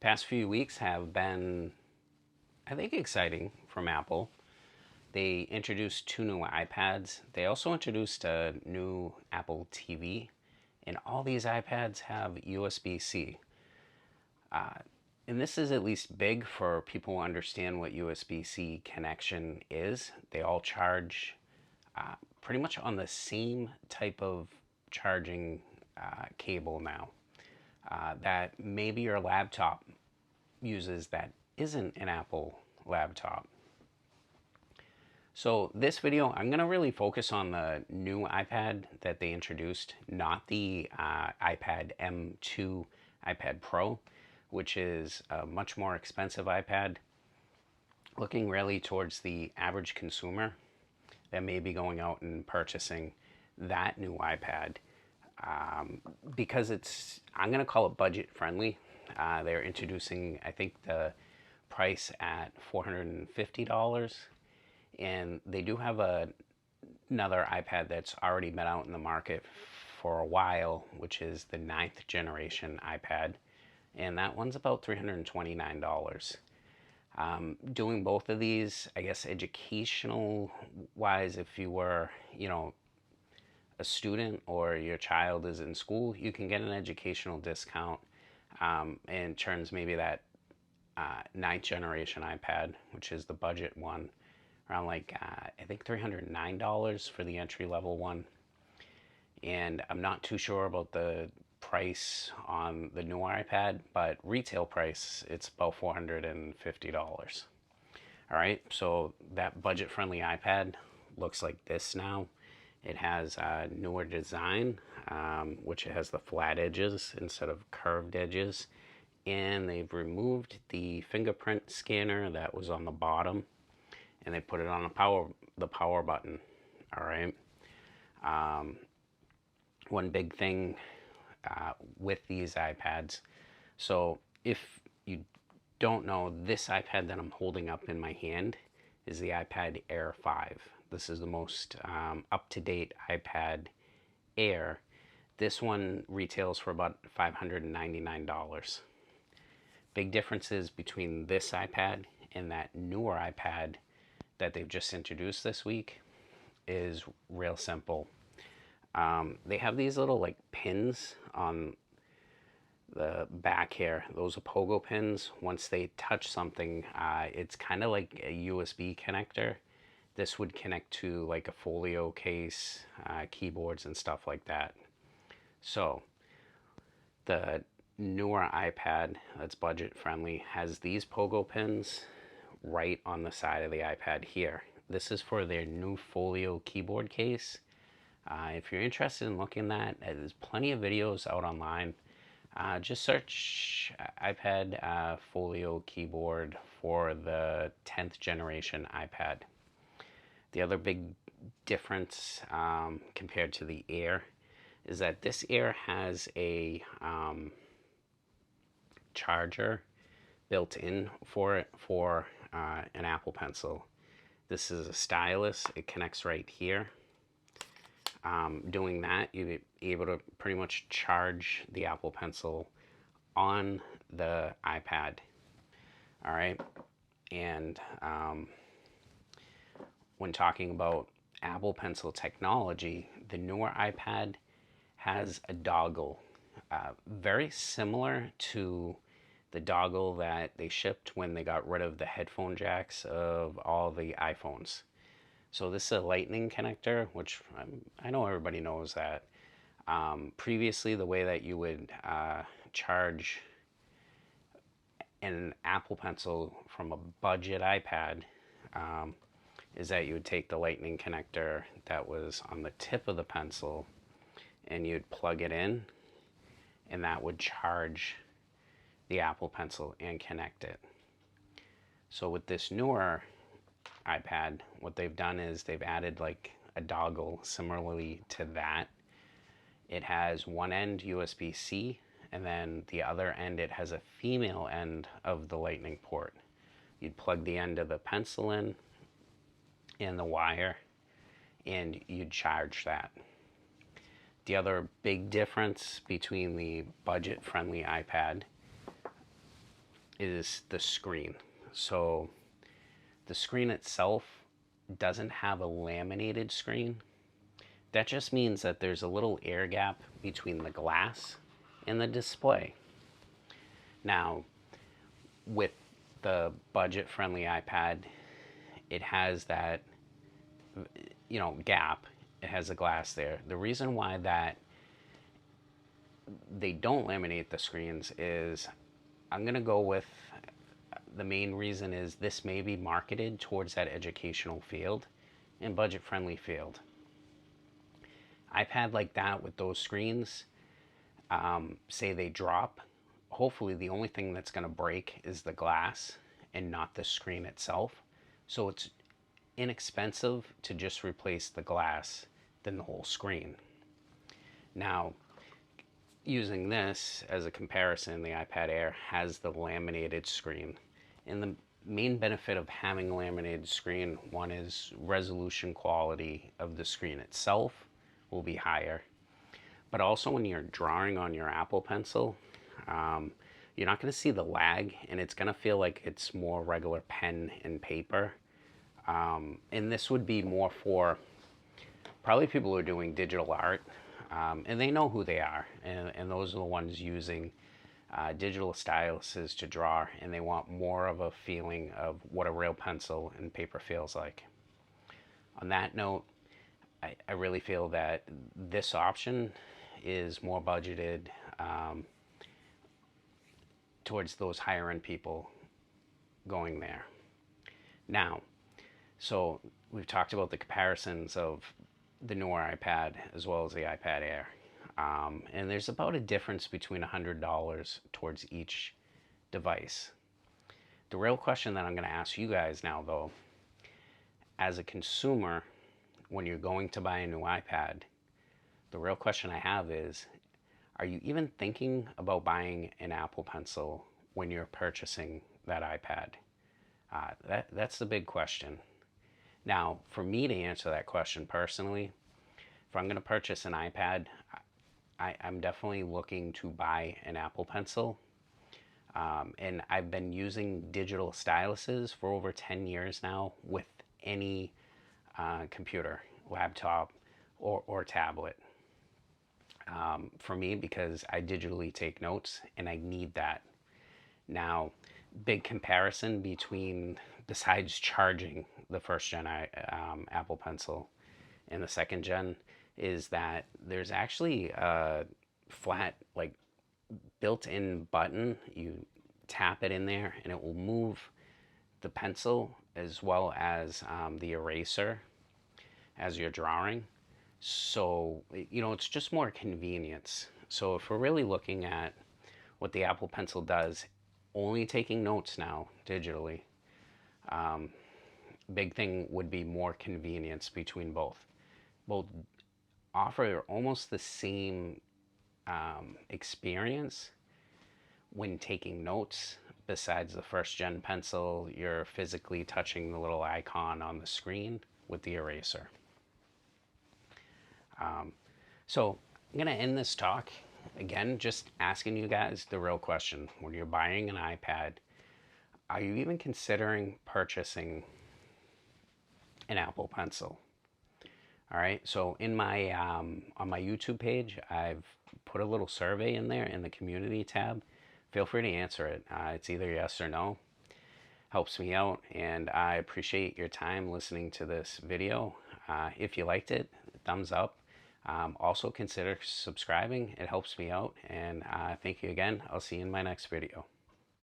Past few weeks have been, I think, exciting from Apple. They introduced two new iPads. They also introduced a new Apple TV, and all these iPads have USB-C. And this is at least big for people who understand what USB-C connection is. They all charge pretty much on the same type of charging cable now that maybe your laptop uses that isn't an Apple laptop. So this video, I'm going to really focus on the new iPad that they introduced, not the iPad M2 iPad Pro, which is a much more expensive iPad, looking really towards the average consumer that may be going out and purchasing that new iPad because it's, I'm going to call it budget friendly. They're introducing, I think, the price at $450, and they do have another iPad that's already been out in the market for a while, which is the 9th generation iPad, and that one's about $329. Doing both of these, I guess, educational wise, if you were, a student or your child is in school, you can get an educational discount in terms maybe that 9th generation iPad, which is the budget one, around like I think $309 for the entry level one. And I'm not too sure about the price on the newer iPad, but retail price, it's about $450. All right, so that budget friendly iPad looks like this now. It has a newer design, which has the flat edges instead of curved edges. And they've removed the fingerprint scanner that was on the bottom, and they put it on the power button. All right. One big thing with these iPads. So if you don't know, this iPad that I'm holding up in my hand is the iPad Air 5. This is the most up-to-date iPad Air. This one retails for about $599. Big differences between this iPad and that newer iPad that they've just introduced this week is real simple. They have these little like pins on the back here. Those are pogo pins. Once they touch something, it's kind of like a USB connector. This would connect to like a folio case, keyboards and stuff like that. So the newer iPad that's budget friendly has these pogo pins right on the side of the iPad here. This is for their new folio keyboard case. If you're interested in looking at that, there's plenty of videos out online. Just search iPad folio keyboard for the 10th generation iPad. The other big difference compared to the Air is that this Air has a charger built in for it for an Apple Pencil. This is a stylus. It connects right here. Doing that, you'll be able to pretty much charge the Apple Pencil on the iPad. All right. And when talking about Apple Pencil technology, the newer iPad has a dongle very similar to the dongle that they shipped when they got rid of the headphone jacks of all the iPhones. So this is a lightning connector, which I know everybody knows that. Previously, the way that you would charge an Apple Pencil from a budget iPad is that you would take the lightning connector that was on the tip of the pencil and you'd plug it in, and that would charge the Apple Pencil and connect it. So with this newer iPad, what they've done is they've added like a dongle similarly to that. It has one end USB-C, and then the other end it has a female end of the lightning port. You'd plug the end of the pencil in and the wire, and you'd charge that. The other big difference between the budget-friendly iPad is the screen. So the screen itself doesn't have a laminated screen. That just means that there's a little air gap between the glass and the display. Now, with the budget friendly iPad, it has that, gap. It has a glass there. The reason why that they don't laminate the screens is, I'm going to go with, the main reason is this may be marketed towards that educational field and budget friendly field. iPad like that with those screens, say they drop, hopefully the only thing that's going to break is the glass and not the screen itself. So it's inexpensive to just replace the glass than the whole screen. Now, using this as a comparison, the iPad Air has the laminated screen. And the main benefit of having a laminated screen, one is resolution quality of the screen itself will be higher. But also when you're drawing on your Apple Pencil, you're not going to see the lag, and it's going to feel like it's more regular pen and paper. And this would be more for probably people who are doing digital art, and they know who they are, and those are the ones using digital styluses to draw, and they want more of a feeling of what a real pencil and paper feels like. On that note, I really feel that this option is more budgeted towards those higher end people going there. Now, so we've talked about the comparisons of the newer iPad as well as the iPad Air. And there's about a difference between $100 towards each device. The real question that I'm going to ask you guys now, though, as a consumer, when you're going to buy a new iPad, the real question I have is, are you even thinking about buying an Apple Pencil when you're purchasing that iPad? That's the big question. Now, for me to answer that question personally, if I'm going to purchase an iPad, I'm definitely looking to buy an Apple Pencil. And I've been using digital styluses for over 10 years now with any computer, laptop, or tablet. For me, because I digitally take notes and I need that. Now, big comparison between, besides charging the first gen Apple Pencil and the second gen, is that there's actually a flat, like, built-in button. You tap it in there and it will move the pencil as well as the eraser as you're drawing. So, it's just more convenience. So if we're really looking at what the Apple Pencil does, only taking notes now digitally, big thing would be more convenience between both. Both offer almost the same experience when taking notes. Besides the first gen pencil, you're physically touching the little icon on the screen with the eraser. So I'm going to end this talk again, just asking you guys the real question. When you're buying an iPad, are you even considering purchasing an Apple Pencil? All right, so in my on my YouTube page, I've put a little survey in there in the community tab. Feel free to answer it. It's either yes or no. Helps me out, and I appreciate your time listening to this video. If you liked it, thumbs up. Also consider subscribing. It helps me out, and thank you again. I'll see you in my next video.